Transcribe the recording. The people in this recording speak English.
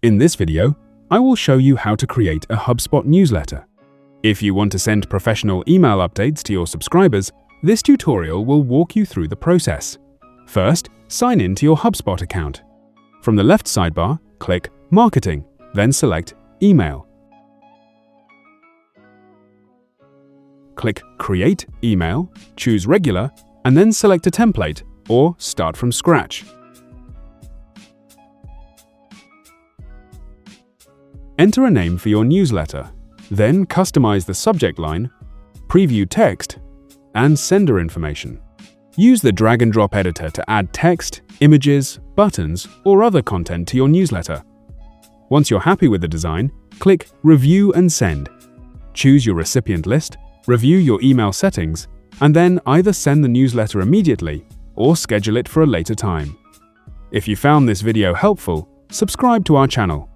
In this video, I will show you how to create a HubSpot newsletter. If you want to send professional email updates to your subscribers, this tutorial will walk you through the process. First, sign in to your HubSpot account. From the left sidebar, click Marketing, then select Email. Click Create Email, choose Regular, and then select a template or Start from scratch. Enter a name for your newsletter, then customize the subject line, preview text, and sender information. Use the drag-and-drop editor to add text, images, buttons, or other content to your newsletter. Once you're happy with the design, click Review and Send. Choose your recipient list, review your email settings, and then either send the newsletter immediately or schedule it for a later time. If you found this video helpful, subscribe to our channel.